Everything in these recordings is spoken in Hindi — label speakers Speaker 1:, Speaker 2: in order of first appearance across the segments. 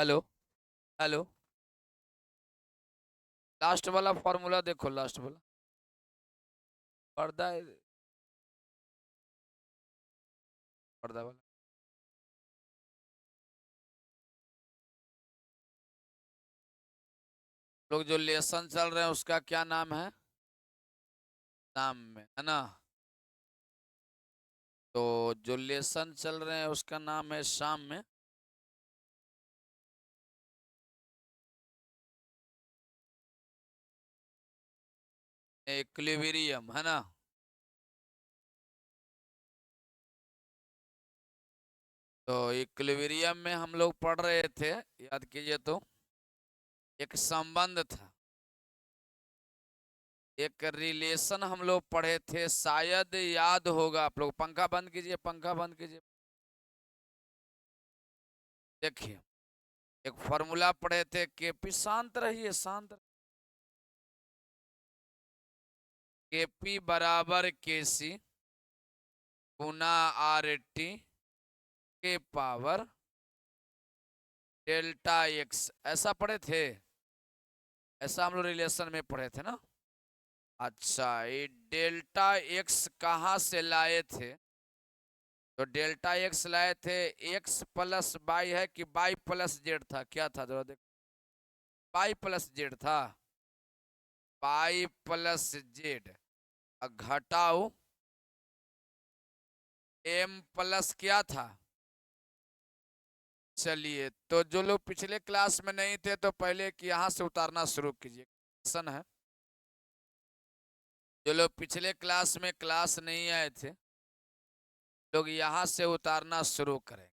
Speaker 1: हेलो। हेलो। लास्ट वाला फॉर्मूला देखो, लास्ट वाला पर्दा पर्दा वाला। लोग जो लेसन चल रहे हैं उसका क्या नाम है? नाम में है ना। तो जो लेसन चल रहे हैं उसका नाम है शाम में। इक्विलिब्रियम है ना। तो इक्विलिब्रियम में हम लोग पढ़ रहे थे, याद कीजिए तो, एक संबंध था, एक रिलेशन हम लोग पढ़े थे, शायद याद होगा आप लोग। पंखा बंद कीजिए, पंखा बंद कीजिए। देखिए, एक फॉर्मूला पढ़े थे, केपी, शांत रहिए, शांत। केपी बराबर केसी गुना आर टी के पावर डेल्टा एक्स, ऐसा पढ़े थे। ऐसा हम लोग रिलेशन में पढ़े थे ना। अच्छा, ये डेल्टा एक्स कहाँ से लाए थे? तो डेल्टा एक्स लाए थे, एक्स प्लस वाई है कि वाई प्लस जेड था, क्या था जरा देखो। वाई प्लस जेड था। वाई प्लस जेड घटाओ एम प्लस क्या था? चलिए, तो जो लोग पिछले क्लास में नहीं थे तो पहले कि यहाँ से उतारना शुरू कीजिए। क्वेश्चन है, जो लोग पिछले क्लास में क्लास नहीं आए थे, लोग यहाँ से उतारना शुरू करें।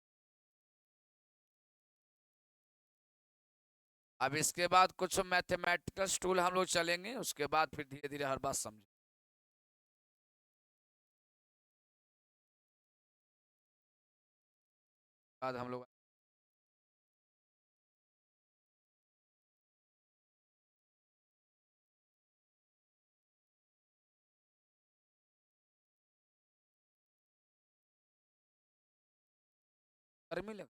Speaker 1: अब इसके बाद कुछ मैथमेटिकल टूल हम लोग चलेंगे, उसके बाद फिर धीरे धीरे हर बात समझ। बाद हम लोग गर्मी लग।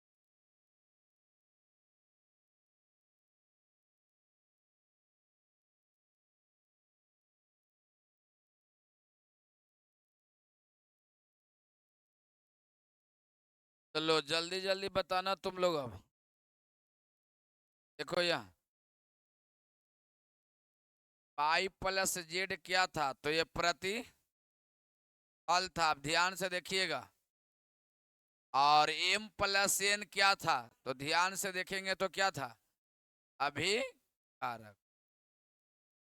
Speaker 1: चलो जल्दी जल्दी बताना तुम लोग। अब देखो यहाँ पाई प्लस जेड क्या था, तो ये प्रति फल था, अब ध्यान से देखिएगा। और एम प्लस एन क्या था, तो ध्यान से देखेंगे तो क्या था? अभी कारक।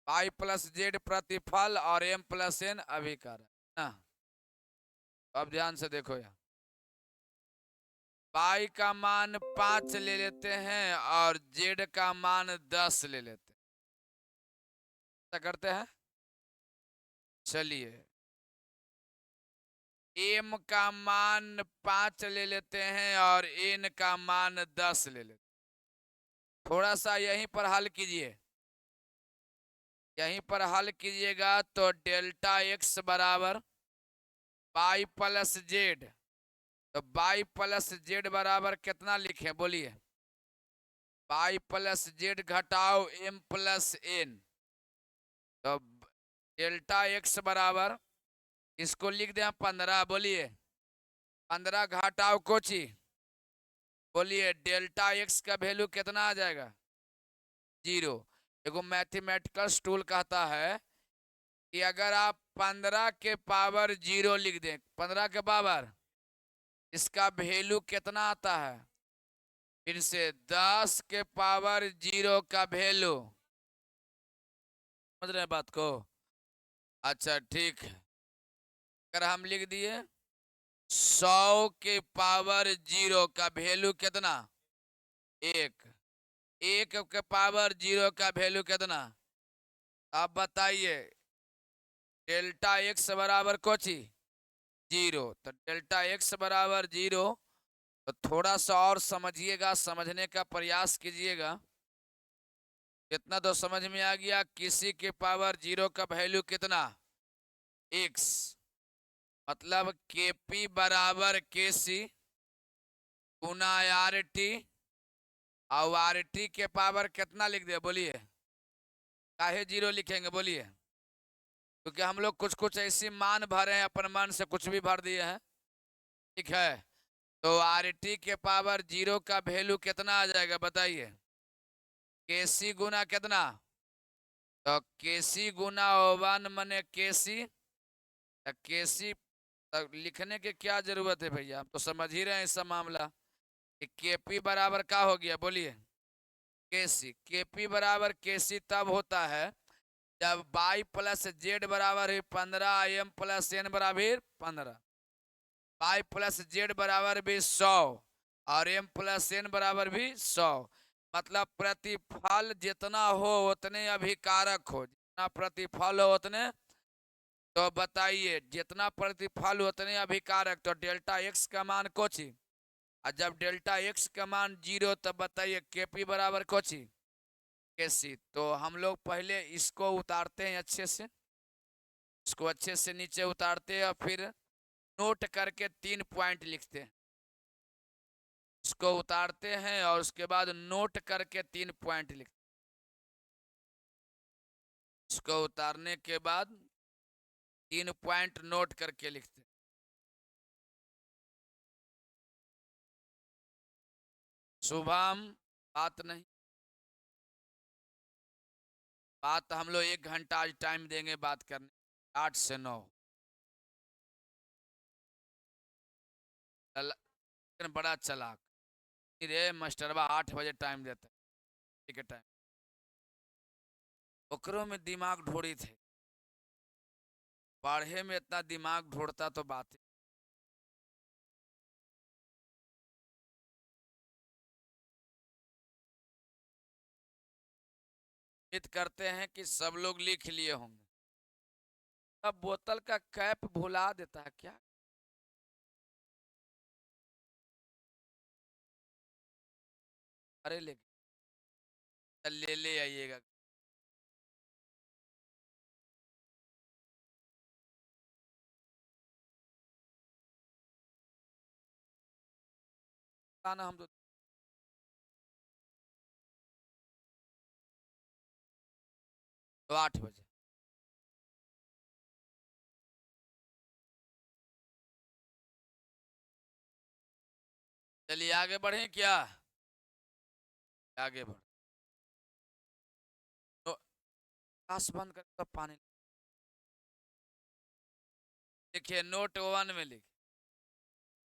Speaker 1: पाई प्लस जेड प्रतिफल और एम प्लस एन अभिकारक ना। अब ध्यान से देखो यहाँ, पाई का मान 5 ले लेते हैं और जेड का मान 10 ले लेते हैं। क्या करते हैं? चलिए, एम का मान 5 ले लेते हैं और एन का मान 10 ले लेते हैं। थोड़ा सा यहीं पर हल कीजिए, यहीं पर हल कीजिएगा तो डेल्टा एक्स बराबर बाई प्लस जेड। तो बाई प्लस जेड बराबर कितना लिखे बोलिए? बाई प्लस जेड घटाओ एम प्लस एन। तो डेल्टा एक्स बराबर, इसको लिख दें 15, बोलिए 15 घटाओ कोची, बोलिए डेल्टा एक्स का वैल्यू कितना आ जाएगा? 0। देखो मैथमेटिकल टूल कहता है कि अगर आप 15 के पावर 0 लिख दें, 15 के पावर, इसका वैल्यू कितना आता है? फिर से 10 के पावर 0 का वैल्यू। समझ रहे हैं बात को? अच्छा ठीक है, अगर हम लिख दिए 100 के पावर 0 का वैल्यू कितना? 1। 1 के पावर 0 का वैल्यू कितना? आप बताइए। डेल्टा एक्स बराबर कोची 0, तो डेल्टा एक्स बराबर 0। तो थोड़ा सा और समझिएगा, समझने का प्रयास कीजिएगा। कितना तो समझ में आ गया, किसी के पावर 0 का वैल्यू कितना? एक्स। मतलब केपी बराबर केसी गुना आर टी और आर टी के पावर कितना लिख दे बोलिए, काहे जीरो लिखेंगे बोलिए? क्योंकि हम लोग कुछ कुछ ऐसी मान भरे हैं, अपन मन से कुछ भी भर दिए हैं। ठीक है, तो आर टी के पावर जीरो का वैल्यू कितना आ जाएगा बताइए? के सी गुना कितना? तो के सी गुना 1 मने के सी, के सी लिखने की क्या जरूरत है भैया, आप तो समझ ही रहे हैं इसका मामला। के पी बराबर क्या हो गया बोलिए? के सी। के पी बराबर के सी तब होता है जब वाई प्लस जेड बराबर है 15, एम प्लस एन बराबर 15, वाई प्लस जेड बराबर भी 100 और एम प्लस एन बराबर भी 100। मतलब प्रतिफल जितना हो उतने अभिकारक हो, जितना प्रतिफल हो उतने। तो बताइए जितना प्रतिफल उतने अभिकारक, तो डेल्टा एक्स का मान कोची, और जब डेल्टा एक्स का मान 0 तब बताइए केपी बराबर कोची, के सी। तो हम लोग पहले इसको उतारते हैं अच्छे से, इसको अच्छे से नीचे उतारते हैं और फिर नोट करके 3 पॉइंट लिखते हैं। इसको उतारते हैं और उसके बाद नोट करके 3 पॉइंट लिखते हैं। इसको उतारने के बाद 3 पॉइंट नोट करके लिखते हैं। शुभम बात नहीं, बात हम लोग 1 घंटा आज टाइम देंगे बात करने, 8 से 9। लेकिन बड़ा चलाक रे मास्टरबा, 8 बजे टाइम देता है, ठीक है टाइम, ओकरों में दिमाग ढोड़ी थे, पढ़े में इतना दिमाग ढोड़ता तो बात है। उम्मीद करते हैं कि सब लोग लिख लिए होंगे। अब बोतल का कैप भुला देता है क्या? अरे ले ले ले आइएगा। ना हम तो 8 बजे चलिए आगे बढ़े क्या? आगे बढ़, तो आस बंद कर तब पानी लिखिए। नोट 1 में लिखिए,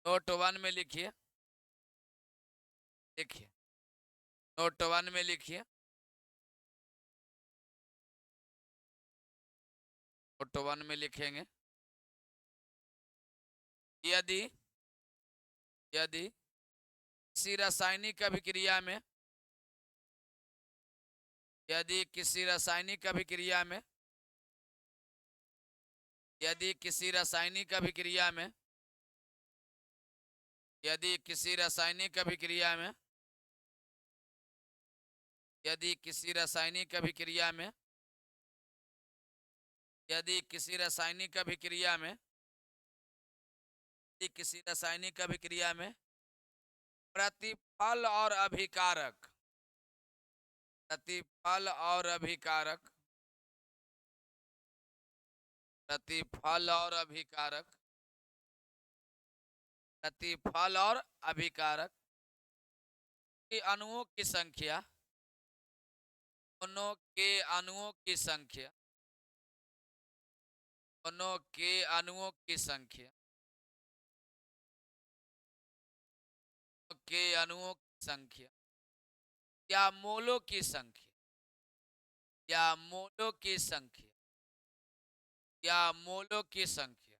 Speaker 1: नोट 1 में लिखिए, लिखिए नोट 1 में लिखिए, नोट 1 में लिखेंगे। यदि यदि किसी रासायनिक अभिक्रिया में, यदि किसी रासायनिक अभिक्रिया में, यदि किसी रासायनिक अभिक्रिया में, यदि किसी रासायनिक अभिक्रिया में, यदि किसी रासायनिक अभिक्रिया में, यदि किसी रासायनिक अभिक्रिया में, यदि किसी रासायनिक अभिक्रिया में प्रतिफल और अभिकारक, प्रतिफल और अभिकारक, प्रतिफल और अभिकारक, प्रतिफल और अभिकारक की अणुओं की संख्या, दोनों के अणुओं की संख्या, दोनों के अणुओं की संख्या, के अणुओं की संख्या या मोलों की संख्या, या मोलों की संख्या, या मोलों की संख्या,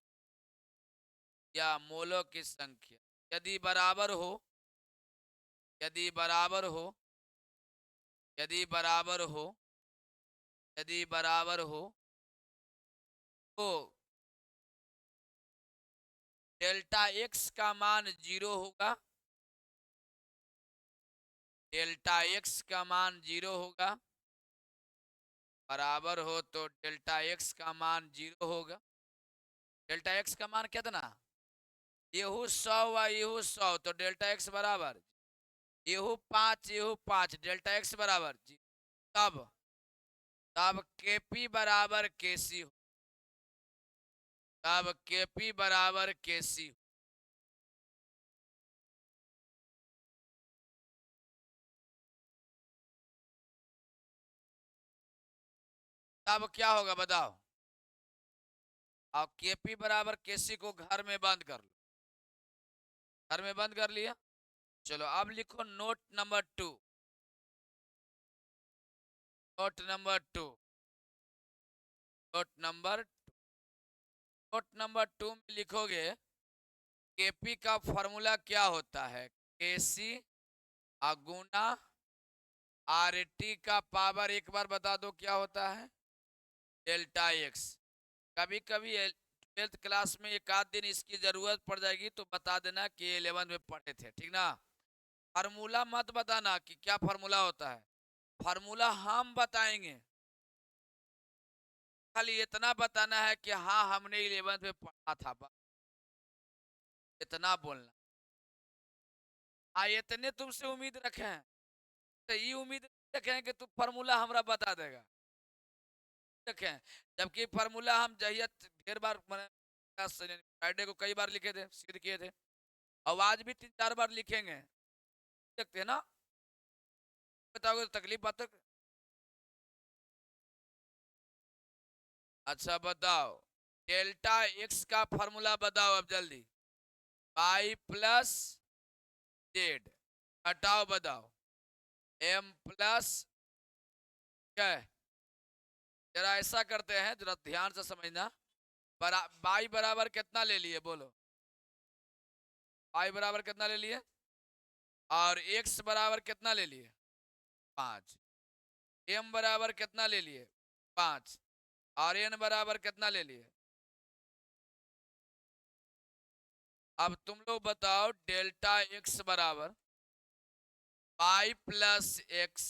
Speaker 1: या मोलों की संख्या यदि बराबर हो, यदि बराबर हो, यदि बराबर हो, यदि बराबर हो, तो डेल्टा एक्स का मान 0 होगा, डेल्टा एक्स का मान 0 होगा, बराबर हो तो डेल्टा एक्स का मान 0 होगा। डेल्टा एक्स का मान कितना? यहू 100 व यहू 100, तो डेल्टा एक्स बराबर यहू 5 डेल्टा एक्स बराबर जी। तब तब केपी बराबर केसी हो, तब केपी बराबर केसी हो। तब क्या होगा बताओ? और केपी बराबर केसी को घर में बंद कर लो, घर में बंद कर लिया। चलो अब लिखो note number 2, note number 2, note number note number 2 में लिखोगे केपी का फॉर्मूला क्या होता है? केसी गुना आरटी का पावर, एक बार बता दो क्या होता है? Delta x. कभी कभी 12th क्लास में एक आध दिन इसकी जरूरत पड़ जाएगी तो बता देना कि 11 में पढ़े थे, ठीक ना? फार्मूला मत बताना कि क्या फार्मूला होता है, फार्मूला हम बताएंगे। खाली इतना बताना है कि हाँ हमने 11th में पढ़ा था, इतना बोलना। हाँ इतने तुमसे उम्मीद रखे हैं, तो ये उम्मीद रखें कि तू फार्मूला हमरा बता देगा, रखें। जबकि फार्मूला हम जहिया ढेर बार फ्राइडे को कई बार लिखे थे, सिद्ध किए थे, और आज भी 3-4 बार लिखेंगे, देखते हैं ना। बताओगे तो तकलीफ बात। अच्छा बताओ, डेल्टा एक्स का फॉर्मूला बताओ अब जल्दी। पाई प्लस जेड, हटाओ बताओ। एम प्लस क्या है? जरा ऐसा करते हैं, जरा ध्यान से समझना। बाई बराबर कितना ले लिए बोलो? बाई बराबर कितना ले लिए? और एक्स बराबर कितना ले लिए? 5। एम बराबर कितना ले लिए? 5। और एन बराबर कितना ले लिए? अब तुम लोग बताओ, डेल्टा एक्स बराबर पाई प्लस एक्स,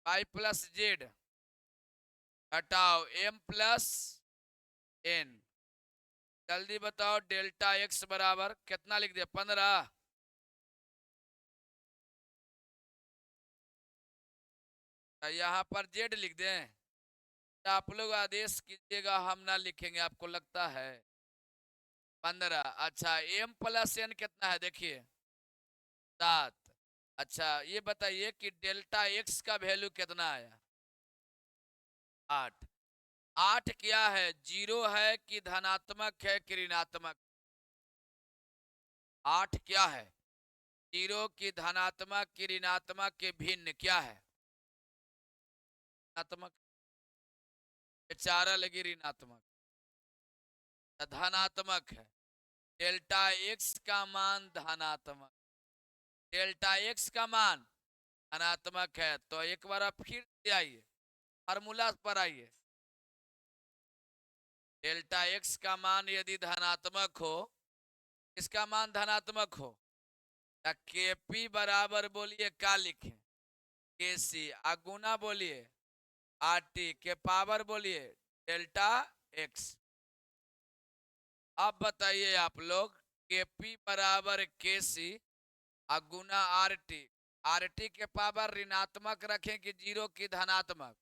Speaker 1: पाई प्लस जेड, हटाओ एम प्लस एन। जल्दी बताओ, डेल्टा एक्स बराबर कितना लिख दिया? 15। यहाँ पर जेड लिख दें? आप लोग आदेश कीजिएगा, हम ना लिखेंगे, आपको लगता है 15। अच्छा एम प्लस एन कितना है देखिए? 7। अच्छा ये बताइए कि डेल्टा एक्स का वैल्यू कितना आया? 8। 8 क्या है? जीरो है कि धनात्मक है कि ऋणात्मक? 8 क्या है? जीरो की धनात्मक की ऋणात्मक के भिन्न क्या है? ऋणात्मक। बेचारा लगी ऋणात्मक, धनात्मक है। डेल्टा एक्स का मान धनात्मक, डेल्टा एक्स का मान धनात्मक है। तो एक बार आप फिर से आइए, फार्मूला पर आइए। डेल्टा एक्स का मान यदि धनात्मक हो, इसका मान धनात्मक हो, तो केपी बराबर बोलिए क्या लिखें? केसी। गुना बोलिए आरटी के पावर बोलिए डेल्टा एक्स। अब बताइए आप लोग, केपी बराबर केसी गुना आरटी, आरटी के पावर ऋणात्मक रखें कि जीरो की धनात्मक?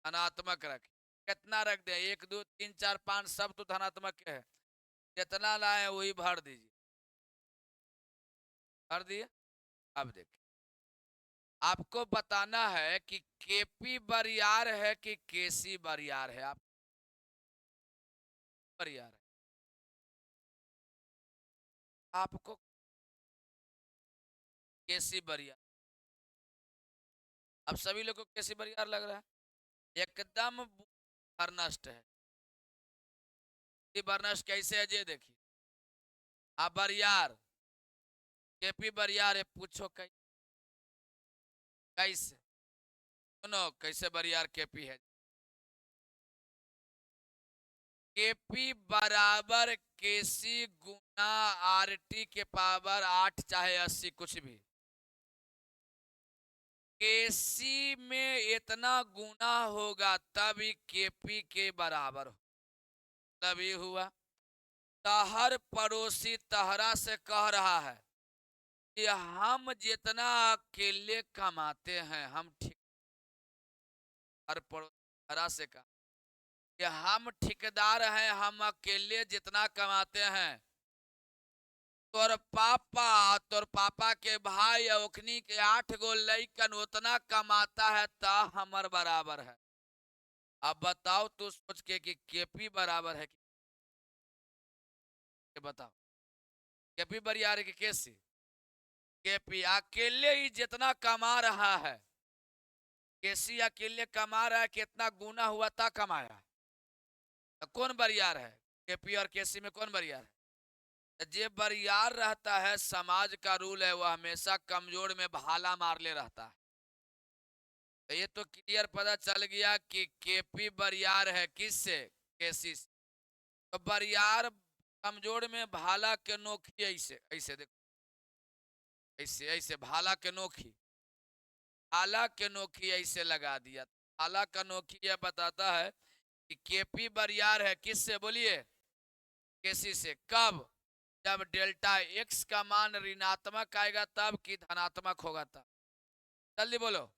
Speaker 1: धनात्मक रखें। कितना रख दें? 1 2 3 4 5 सब तो धनात्मक है, जितना लाए वही भर दीजिए। भर दिए। अब देखिए, आपको बताना है कि केपी बरियार है कि केसी बरियार है। आप बरियार है, आपको केसी बरियार। अब सभी लोग को केसी बरियार लग रहा है, एकदम बर्नस्ट है। बर्नस्ट कैसे है ये देखिए। आप बरियार, केपी बरियार है, पूछो कैसे? सुनो कैसे बरियार केपी है। केपी बराबर केसी गुना आरटी के पावर 8 चाहे 80 कुछ भी। केसी में इतना गुना होगा तभी केपी के बराबर हो, तभी हुआ। तहर पड़ोसी तहरा से कह रहा है कि हम जितना अकेले कमाते हैं, हम ठेकेदार परोरा से कहा कि हम ठेकेदार हैं, हम अकेले जितना कमाते हैं, तोर पापा के भाई ओखनी के 8 गो लइकन उतना कमाता है ता हमर बराबर है। अब बताओ तू सोच के कि केपी बराबर है कि बताओ, केपी बरियार के केसी? केपी अकेले ही जितना कमा रहा है, केसी अकेले कमा रहा है, कितना गुना हुआ था कमाया, तो कौन बरियार है? केपी और केसी में कौन बरियार है? जे बरियार रहता है, समाज का रूल है, वह हमेशा कमजोर में भाला मारले रहता है। तो ये तो क्लियर पता चल गया कि केपी बरियार है किससे? केसी से। तो बरियार कमजोर में भाला के नोखी, ऐसे ऐसे देखो, ऐसे ऐसे भाला के नोखी, भाला के नोखी ऐसे लगा दिया। भाला का नोखी यह बताता है कि केपी बरियार है किससे? बोलिए, केसी से। कब? जब डेल्टा एक्स का मान ऋणात्मक आएगा तब, कि धनात्मक होगा तब। जल्दी बोलो।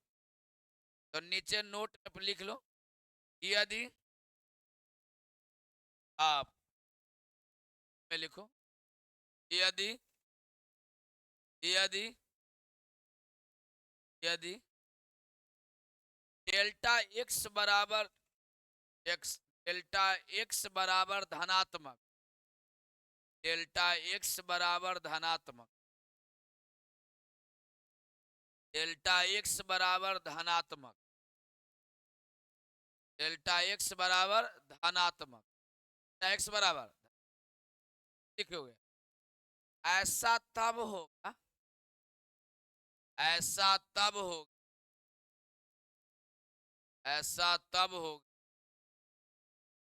Speaker 1: तो नीचे नोट में लिख लो, यदि आप में लिखो, यदि यदि यदि डेल्टा एक्स बराबर एक्स, डेल्टा एक्स बराबर धनात्मक, डेल्टा एक्स बराबर धनात्मक, डेल्टा एक्स बराबर धनात्मक, डेल्टा एक्स बराबर धनात्मक, डेल्टा एक्स बराबर लिखोगे, ऐसा तब होगा, ऐसा तब होगा, ऐसा तब होगा,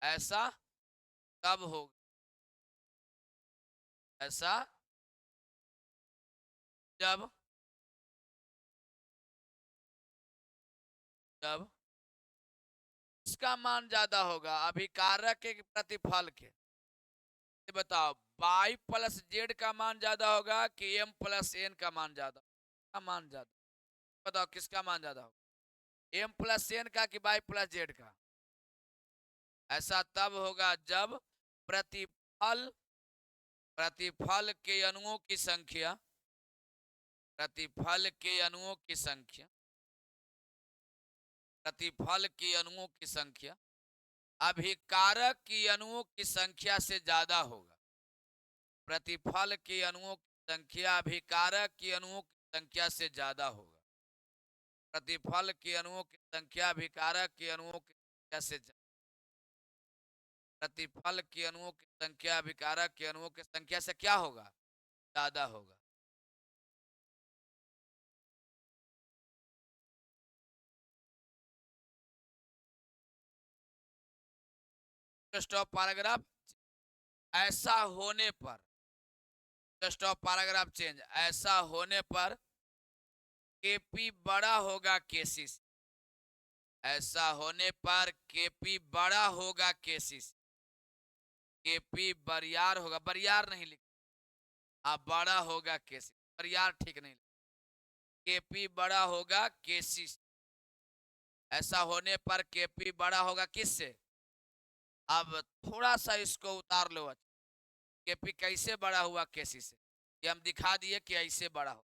Speaker 1: ऐसा तब होगा, ऐसा जब जब इसका मान ज्यादा होगा अभिकारक के प्रतिफल के। ये बताओ, वाई प्लस जेड का मान ज्यादा होगा कि एम प्लस एन का मान ज्यादा? का मान ज्यादा? बताओ किसका मान ज्यादा होगा, एम प्लस एन का कि वाई प्लस जेड का? ऐसा तब होगा जब प्रतिफल, प्रतिफल के अणुओं की संख्या, प्रतिफल के अणुओं की संख्या, प्रतिफल के अणुओं की संख्या अभिकारक की अणुओं की संख्या से ज्यादा होगा। प्रतिफल के अणुओं की संख्या अभिकारक की अणुओं की संख्या से ज्यादा होगा। प्रतिफल के अणुओं की संख्या अभिकारक के अणुओं की संख्या से, प्रतिफल के अणुओं की संख्या अभिकारक के अणुओं की संख्या से क्या होगा? ज्यादा होगा। Stop paragraph. ऐसा होने पर, स्टॉप पैराग्राफ चेंज, ऐसा होने पर केपी बड़ा होगा केसी से, ऐसा होने पर केपी बड़ा होगा केसी से, केपी बरियार होगा, बरियार नहीं लिख, आप बड़ा होगा केसी, बरियार ठीक नहीं, केपी बड़ा होगा केसी से। ऐसा होने पर केपी बड़ा होगा किससे? अब थोड़ा सा इसको उतार लो, केपी कैसे बड़ा हुआ केसी से, ये हम दिखा दिए कि ऐसे बड़ा हो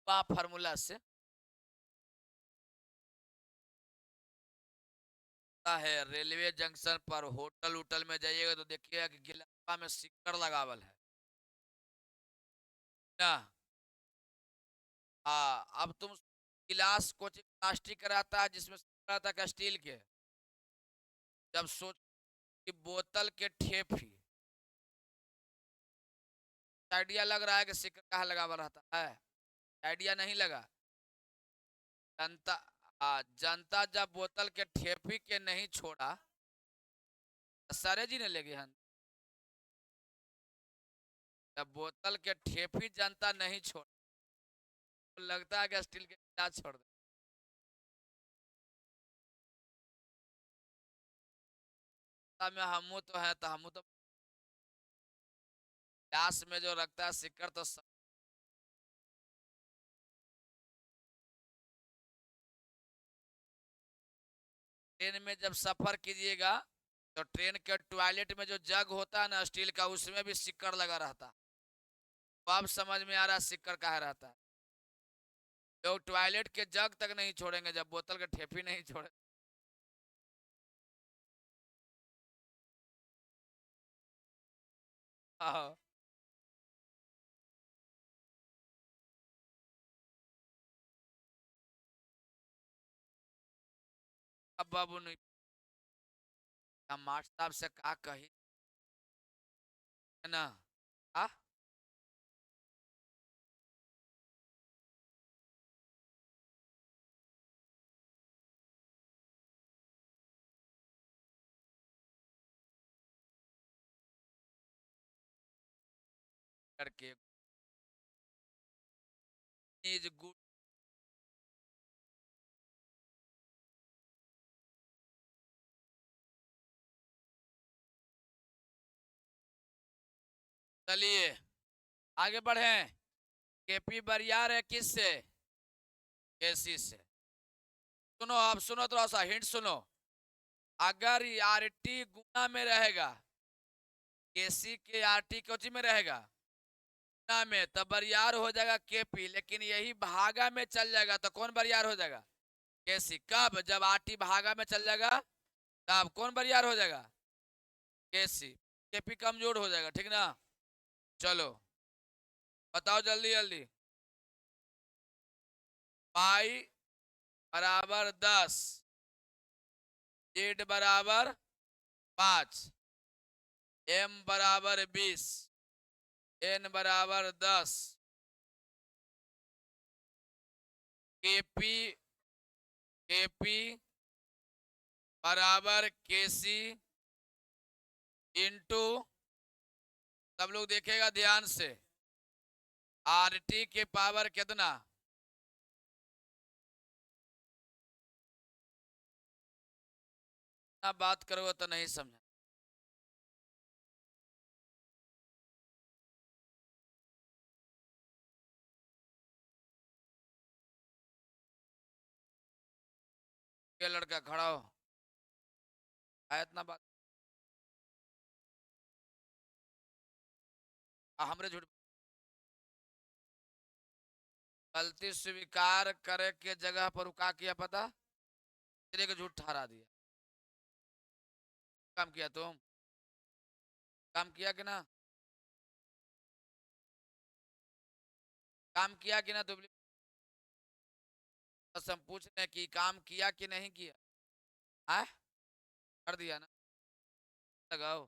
Speaker 1: फार्मूला से है। रेलवे जंक्शन पर होटल उटल में जाइएगा तो देखिएगा कि गिलास में सिक्कर लगावल है ना। हाँ, अब तुम गिलास कोचिंग प्लास्टिक का रहता है जिसमें रहता है स्टील के, जब सोच कि बोतल के ठेपी, आइडिया लग रहा है कि सिक्का कहाँ लगा हुआ रहता है? आइडिया नहीं लगा। जनता, जनता जब बोतल के ठेपी के नहीं छोड़ा, सरे जी ने लेगे हन, जब बोतल के ठेपी जनता नहीं छोड़ा, तो लगता है कि स्टील के गिलास छोड़ दे। में हमू तो है, तो हमू तो गिलास में जो रखता है सिक्कर तो ट्रेन में जब सफर कीजिएगा तो ट्रेन के टॉयलेट में जो जग होता है ना स्टील का, उसमें भी सिक्कर लगा रहता है। तो अब समझ में आ रहा है सिक्कर कहाँ रहता है। लोग टॉयलेट के जग तक नहीं छोड़ेंगे जब बोतल के ठेपी नहीं छोड़े। हाँ। अब बाबू नहीं, हम मास्टर साहब से कहा कही है ना। आ करके इज गुड। चलिए आगे बढ़े। केपी बरियार है किससे? केसी से। सुनो, अब सुनो, थोड़ा सा हिंट सुनो। अगर आरटी गुना में रहेगा, केसी के आरटी कोची में रहेगा, गुना में, तब बरियार हो जाएगा केपी। लेकिन यही भागा में चल जाएगा तो कौन बरियार हो जाएगा? केसी। कब? जब आरटी भागा में चल जाएगा तब कौन बरियार हो जाएगा? केसी। केपी कमजोर हो जाएगा, ठीक ना। चलो बताओ जल्दी जल्दी। पाई बराबर 10, जेड बराबर 5, एम बराबर 20, एन बराबर 10, केपी केपी बराबर केसी इंटू, सब लोग देखेगा ध्यान से, आरटी के पावर कितना? ना बात करोगे तो नहीं समझा। ये लड़का खड़ा हो, आया इतना बात। हमरे झूठ। गलती स्वीकार करे के जगह पर क्या किया पता? तेरे को झूठ ठहरा दिया। काम किया तुम? काम किया कि ना? काम किया कि ना तुम? बस हम पूछ रहे हैं कि काम किया कि नहीं किया। है? कर दिया ना। लगाओ।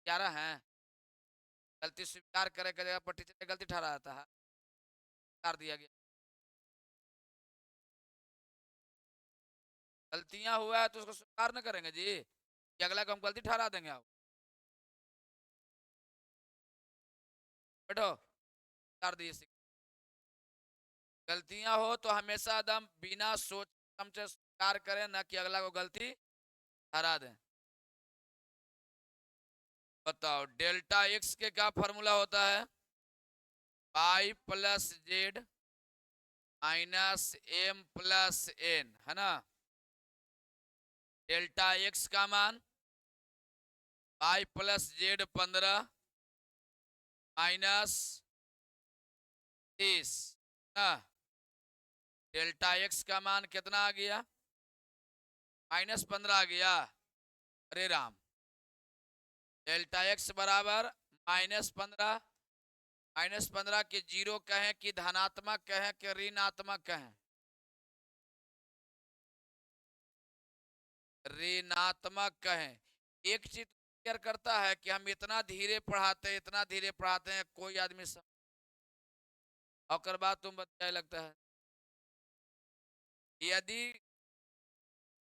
Speaker 1: 11 हैं। गलती स्वीकार करे के जगह पर टीचर ने गलती ठहराता है, कर दिया गया। गलतियां हुआ है तो उसको स्वीकार न करेंगे जी कि अगला को हम गलती ठहरा देंगे। आप बैठो, कर दिए। गलतियां हो तो हमेशा एकदम बिना सोच समझे स्वीकार करें, ना कि अगला को गलती ठहरा दें। बताओ डेल्टा एक्स के क्या फॉर्मूला होता है? Pi plus Z minus M plus N, है ना। डेल्टा एक्स का मान पाई प्लस जेड 15 माइनस 30 ना। डेल्टा एक्स का मान कितना आ गया? -15 आ गया। अरे राम। डेल्टा एक्स बराबर -15। -15 के जीरो कहें कि धनात्मक कहें कि ऋणात्मक कहें? ऋणात्मक कहें। एक चीज क्लियर करता है कि हम इतना धीरे पढ़ाते हैं, इतना धीरे पढ़ाते हैं, कोई आदमी सब। और बात तुम बताए लगता है। यदि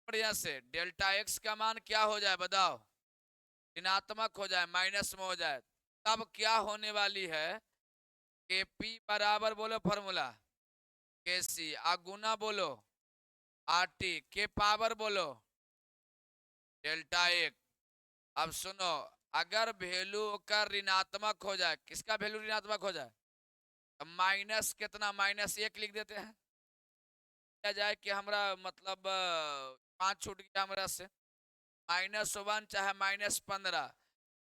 Speaker 1: बढ़िया से डेल्टा एक्स का मान क्या हो जाए बताओ? ऋणात्मक हो जाए, माइनस में हो जाए, तब क्या होने वाली है? के पी बराबर बोलो फॉर्मूला, के सी अगुना बोलो आर टी के पावर बोलो डेल्टा एक। अब सुनो, अगर वैल्यू का ऋणात्मक हो जाए, किसका वैल्यू ऋणात्मक हो जाए? माइनस कितना? -1 लिख देते हैं। क्या जाए कि हमारा मतलब 5 छूट गया मेरा से, -1 चाहे -15,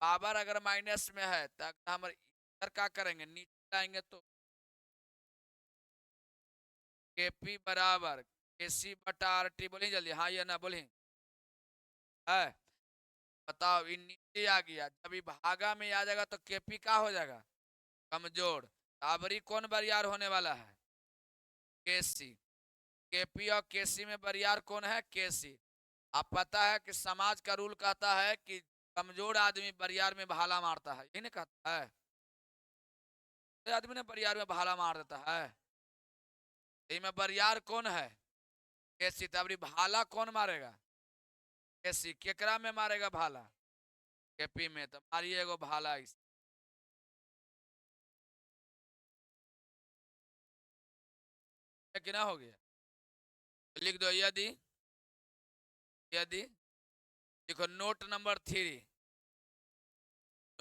Speaker 1: पावर अगर माइनस में है तो हम इधर क्या करेंगे, नीचे आएंगे तो KP बराबर KC बटा RT। बोली जल्दी, हाँ या ना बोली है। बताओ, इन नीचे आ गया, जब ये भागा में आ जाएगा तो KP का हो जाएगा, कमजोर। आवरी कौन बरियार होने वाला है, KC। KP और KC में बरियार कौन है, KC। आप पता है कि समाज का रूल कहता है कि कमजोर आदमी बरियार में भाला मारता है, यही नहीं कहता है, आदमी ने बरियार में भाला मार देता है। में बरियार कौन है, KC। तब भाला कौन मारेगा, KC। केकरा में मारेगा भाला, KP में। तो मारिए एगो भाला इस कि ना हो गया। लिख दो, यदि यदि देखो नोट नंबर 3,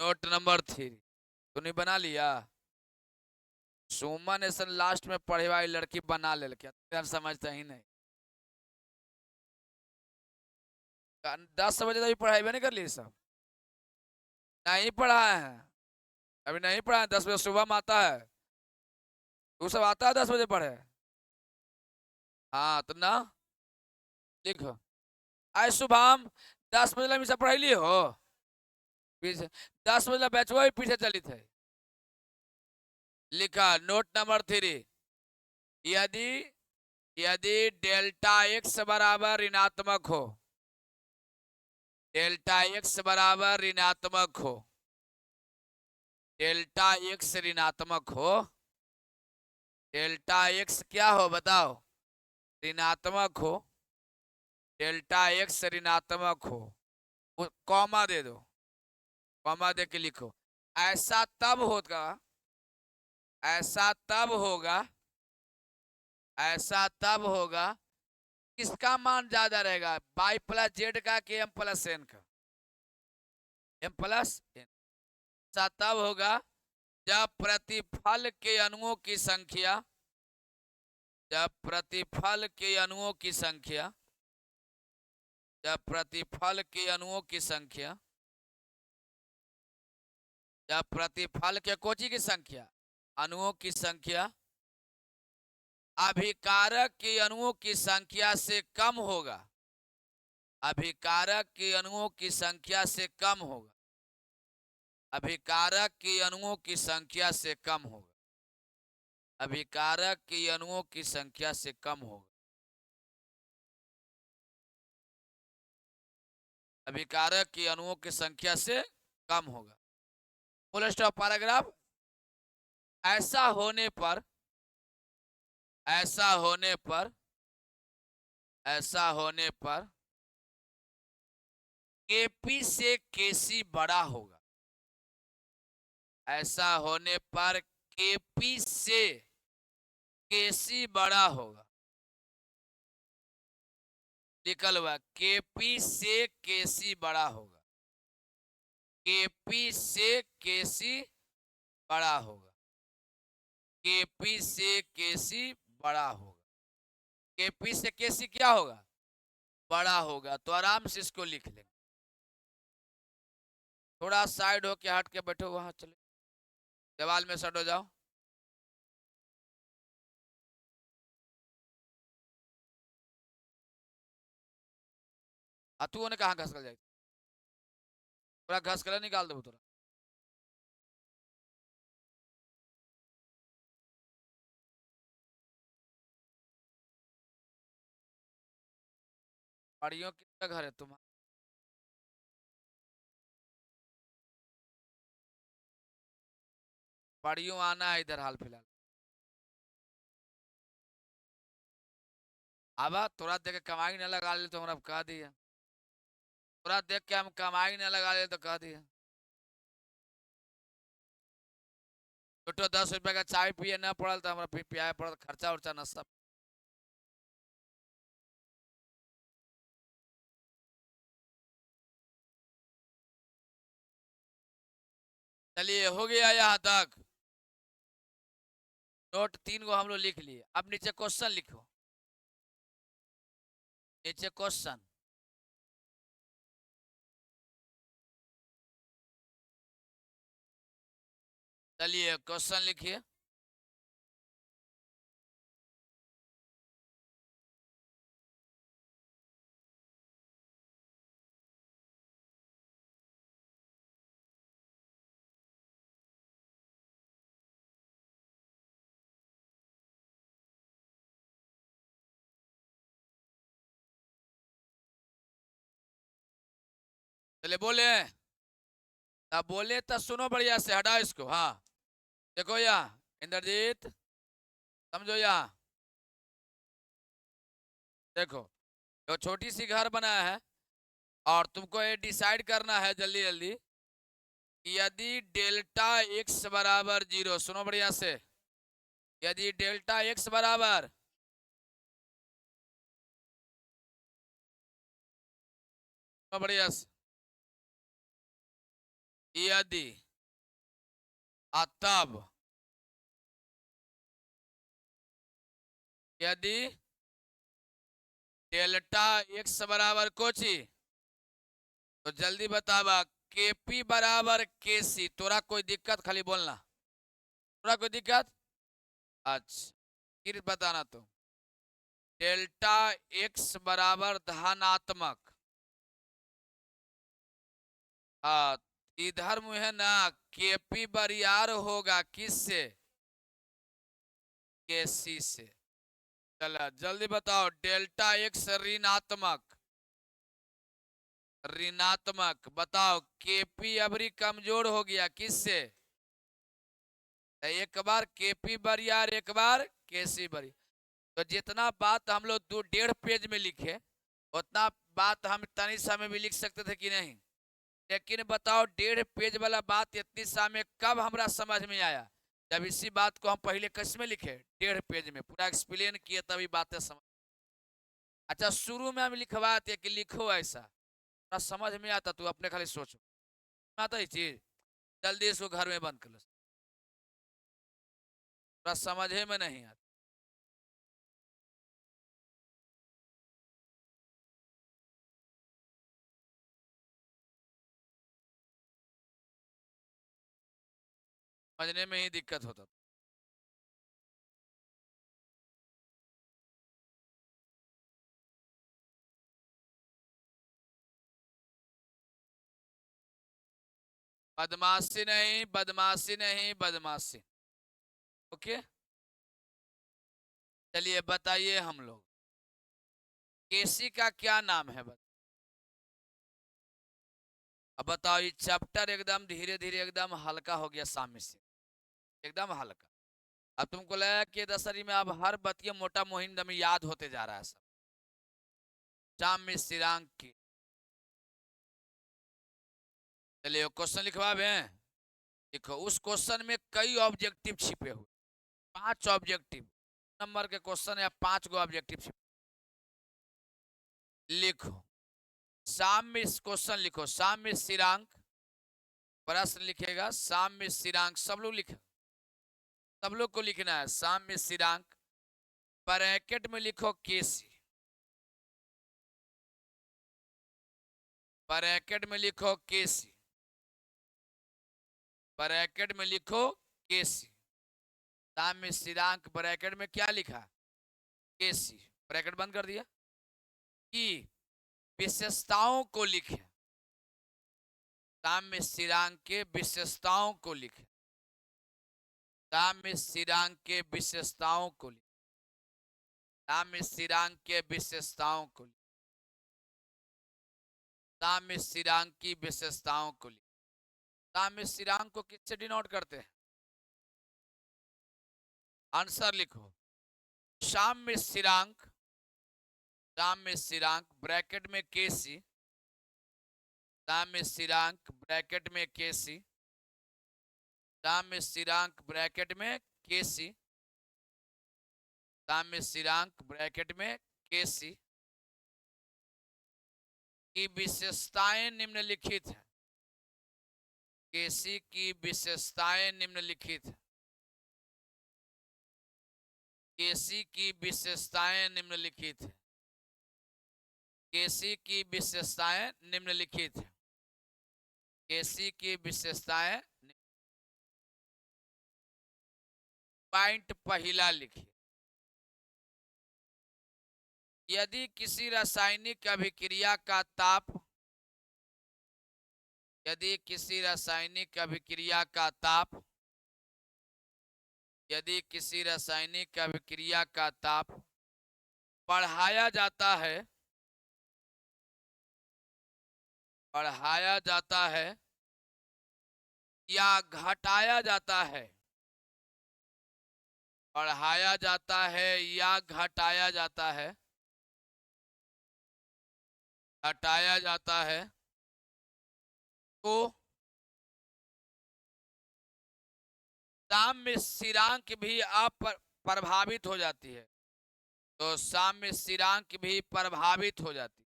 Speaker 1: नोट नंबर 3 तूने बना लिया। सुमन ऐसा लास्ट में पढ़े वाली लड़की बना ले, क्या समझता ही नहीं। 10 बजे तक पढ़ाई भी नहीं कर ली सब, नहीं पढ़ा है अभी, नहीं पढ़ा है। 10 बजे सुबह में आता है, तू सब आता है 10 बजे पढ़े। हाँ तो ना लिखो, आए शुभम 10 बजे लगी सब पढ़ाई लिए हो, पीछे 10 बजे बैचवा भी पीछे चली थे। लिखा नोट नंबर 3, यदि यदि डेल्टा x बराबर ऋणात्मक हो, डेल्टा x बराबर ऋणात्मक हो, डेल्टा x ऋणात्मक हो, डेल्टा x क्या हो बताओ, ऋणात्मक हो, डेल्टा x ऋणात्मक हो, कॉमा दे दो, कॉमा दे के लिखो। ऐसा तब होगा, ऐसा तब होगा, ऐसा तब होगा, किसका मान ज्यादा रहेगा, y प्लस जेड का कि m प्लस n का, m प्लस n। ऐसा तब होगा जब प्रतिफल के अणुओं की संख्या, जब प्रतिफल के अणुओं की संख्या, जब प्रतिफल के अणुओं की संख्या, जब प्रतिफल के कोटि की संख्या, अणुओं की संख्या अभिकारक के अणुओं की संख्या से कम होगा, अभिकारक के अणुओं की संख्या से कम होगा, अभिकारक के अणुओं की संख्या से कम होगा, अभिकारक के अणुओं की संख्या से कम होगा, अभिकारक के अणुओं की संख्या से कम होगा। Full stop paragraph. ऐसा होने पर, ऐसा होने पर, ऐसा होने पर KP से KC बड़ा होगा, ऐसा होने पर KP से KC बड़ा होगा, निकल हुआ KP से KC बड़ा होगा, KP से KC बड़ा होगा, KP से KC बड़ा होगा, KP से KC क्या होगा, बड़ा होगा। तो आराम से इसको लिख लेंगे। थोड़ा साइड हो के हट के बैठो, वहां चले दीवार में सट हो जाओ। तू ने कहा घस कर जाए, पूरा घस कर निकाल दो तोरा। पहाड़ियों कितना घर है तुम्हारा, पहाड़ियों आना है इधर हाल फिलहाल। अब थोड़ा देख के कमाई न लगा ले तो हमरा कह दिया, थोड़ा देख के हम कमाई न लगा ले तो कह दिया। छोटो 10 रुपया का चाय पिए न पड़ल तो हमरा पियाए पड़ल, खर्चा उर्चा नाश्ता। चलिए हो गया यहाँ तक। नोट 3 को हम लोग लिख लिए, अब नीचे क्वेश्चन लिखो। नीचे क्वेश्चन। चलिए क्वेश्चन लिखिए। चलिए बोले, अब बोले तो सुनो बढ़िया से, हटाओ इसको। हाँ देखो यहाँ इंद्रजीत, समझो यहाँ, देखो तो छोटी सी घर बनाया है और तुमको ये डिसाइड करना है जल्दी जल्दी कि यदि डेल्टा एक्स बराबर 0, सुनो बढ़िया से, यदि डेल्टा एक्स बराबर, सुनो बढ़िया से, यदि तब यदि डेल्टा एक्स बराबर कोची, तो जल्दी बतावा, केपी बराबर केसी। तोरा कोई दिक्कत, खाली बोलना, तोरा कोई दिक्कत? अच्छा फिर बताना तो, डेल्टा एक्स बराबर धनात्मक। हाँ इधर मुझे ना केपी बरियार होगा किससे, केसी से। चलो जल्दी बताओ, डेल्टा एक्स ऋणात्मक, ऋणात्मक बताओ, केपी अबरी कमजोर हो गया किससे, एक बार केपी बरियार एक बार केसी बरियार। तो जितना बात हम लोग 1.5 पेज में लिखे उतना बात हम तनी समय में भी लिख सकते थे कि नहीं? लेकिन बताओ 1.5 पेज वाला बात इतनी समय कब हमरा समझ में आया, जब इसी बात को हम पहले किस में लिखे, 1.5 पेज में पूरा एक्सप्लेन किए तभी बातें समझ। अच्छा शुरू में हम लिखवाते कि लिखो ऐसा, पूरा समझ में आता, तू अपने खाली सोचो आता ही चीज। जल्दी इसको घर में बंद कर लो, पूरा समझे में नहीं आता। समझने में ही दिक्कत होता। बदमाशी नहीं, बदमाशी नहीं, बदमाशी। ओके चलिए बताइए हम लोग, केसी का क्या नाम है अब बताओ। ये चैप्टर एकदम धीरे धीरे एकदम हल्का हो गया सामने से, एकदम हल्का। अब तुमको लगा कि दसरी में अब हर बतिया मोटा मोहिंद में याद होते जा रहा है सब। साम्य स्थिरांक की, चलिए क्वेश्चन लिखवा हैं। देखो उस क्वेश्चन में कई ऑब्जेक्टिव छिपे हुए, 5 ऑब्जेक्टिव नंबर के क्वेश्चन या 5 गो ऑब्जेक्टिव छिपे। लिखो साम्य, क्वेश्चन लिखो साम्य स्थिरांक, प्रश्न लिखेगा साम्य स्थिरांक, सब लोग लिखे, सब लोग को लिखना है साम्य स्थिरांक, ब्रैकेट में लिखो केसी, ब्रैकेट में लिखो केसी, ब्रैकेट में लिखो केसी, साम्य स्थिरांक ब्रैकेट में क्या लिखा, केसी, ब्रैकेट बंद कर दिया, की विशेषताओं को लिखे, साम्य स्थिरांक के विशेषताओं को लिखे, साम्य स्थिरांक के विशेषताओं को लिखे, साम्य स्थिरांक के विशेषताओं को लिखे, साम्य स्थिरांक की विशेषताओं को लिखे। साम्य स्थिरांक को किससे डिनोट करते हैं, आंसर लिखो, साम्य स्थिरांक, साम्य स्थिरांक ब्रैकेट में केसी, साम्य स्थिरांक ब्रैकेट में केसी, साम्य स्थिरांक ब्रैकेट में केसी, साम्य स्थिरांक ब्रैकेट में केसी की विशेषताएं निम्नलिखित है, केसी की विशेषताएं निम्नलिखित है, केसी की विशेषताएं निम्नलिखित है। केसी की विशेषताएं निम्नलिखित है। केसी की विशेषताएं, पॉइंट पहला लिखिए। यदि किसी रासायनिक अभिक्रिया का ताप, यदि किसी रासायनिक अभिक्रिया का ताप, यदि किसी रासायनिक अभिक्रिया का ताप बढ़ाया जाता है, बढ़ाया जाता है या घटाया जाता है, बढ़ाया जाता है या घटाया जाता है, हटाया जाता है, तो साम्य स्थिरांक भी प्रभावित हो जाती है। तो साम्य स्थिरांक भी प्रभावित हो जाती है।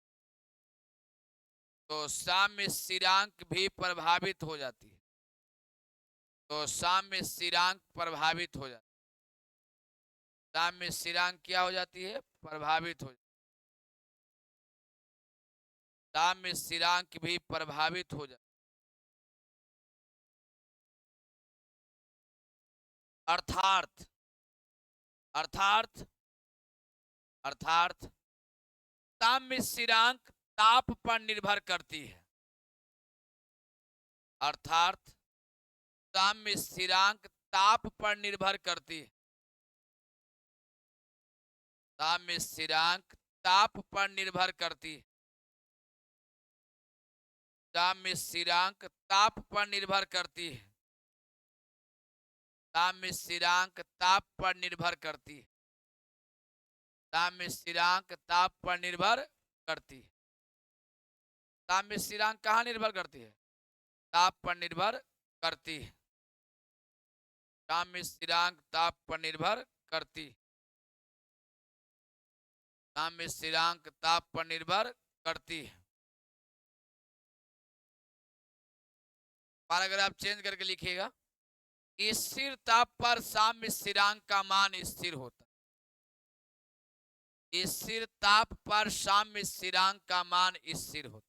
Speaker 1: तो साम्य स्थिरांक भी प्रभावित हो जाती है। तो साम्य स्थिरांक प्रभावित हो जाती है। साम्य स्थिरांक क्या हो जाती है? प्रभावित हो जाती है। साम्य स्थिरांक भी प्रभावित हो जाती है। अर्थात अर्थात अर्थात साम्य स्थिरांक ताप पर निर्भर करती है। अर्थात साम्य स्थिरांक ताप पर निर्भर करती है। साम्य स्थिरांक ताप पर निर्भर करती है। साम्य स्थिरांक ताप पर निर्भर करती है। साम्य स्थिरांक ताप पर निर्भर करती है। साम्य स्थिरांक ताप पर निर्भर करती है। साम्य स्थिरांक कहाँ निर्भर करती है? ताप पर निर्भर करती है। साम्य स्थिरांक ताप पर निर्भर करती है। साम्य स्थिरांक ताप पर निर्भर करती है। पैराग्राफ चेंज करके लिखिएगा। स्थिर ताप पर साम्य स्थिरांक का मान स्थिर होता है। स्थिर ताप पर साम्य स्थिरांक का मान स्थिर होता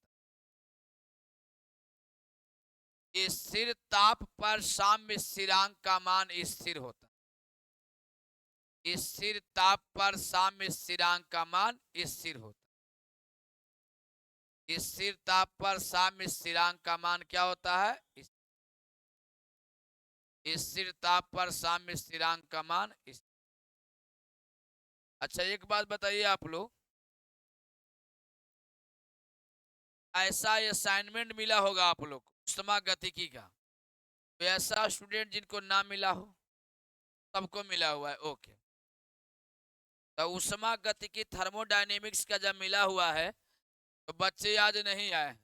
Speaker 1: है। स्थिर ताप पर साम्य स्थिरांक का मान स्थिर होता है। स्थिर ताप पर साम्य स्थिरांक का मान स्थिर होता है। स्थिर ताप पर साम्य स्थिरांक का मान क्या होता है? स्थिर ताप पर साम्य स्थिरांक का मान। अच्छा एक बात बताइए आप लोग, ऐसा असाइनमेंट मिला होगा आप लोग को ऊष्मागतिकी का, तो ऐसा स्टूडेंट जिनको ना मिला हो? सबको मिला हुआ है, ओके। तो ऊष्मागतिकी थर्मोडायनेमिक्स का जब मिला हुआ है तो बच्चे आज नहीं आए,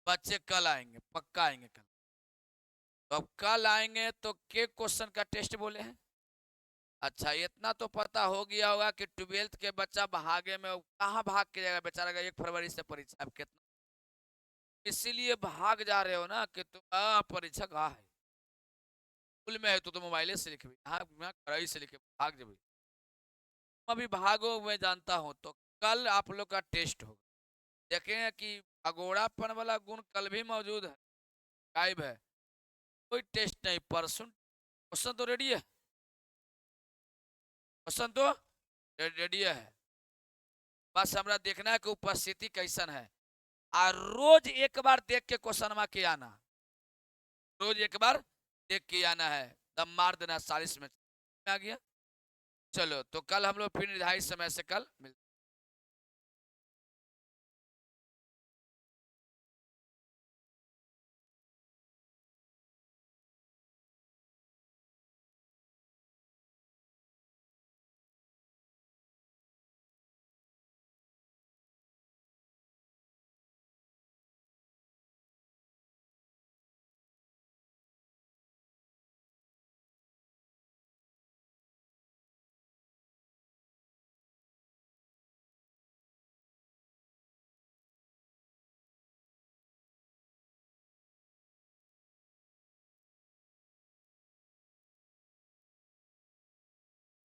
Speaker 1: बच्चे कल आएंगे, पक्का आएंगे कल। तो अब कल आएंगे तो के क्वेश्चन का टेस्ट बोले हैं? अच्छा इतना तो पता हो गया होगा कि 12th के बच्चा भागे में कहाँ भाग के जाएगा बेचारा का, 1 फरवरी से परीक्षा। अब कितना इसीलिए भाग जा रहे हो ना कि तुम परीक्षा कहाँ है, स्कूल में है तो मोबाइले से लिखे, हाँ कड़ाई से लिखे भाग जब अभी भागो, मैं जानता हूँ। तो कल आप लोग का टेस्ट होगा, देखेंगे कि अगोड़ापन वाला गुण कल भी मौजूद है, गायब है, कोई टेस्ट नहीं। परसों क्वेश्चन तो रेडी है, क्वेश्चन तो रेडी है, बस हमरा देखना है कि उपस्थिति कैसन है। और रोज एक बार देख के क्वेश्चन के आना, रोज एक बार देख के आना है, दम मार देना 40 में आ गया। चलो तो कल हम लोग फिर निर्धारित समय से कल मिलते हैं।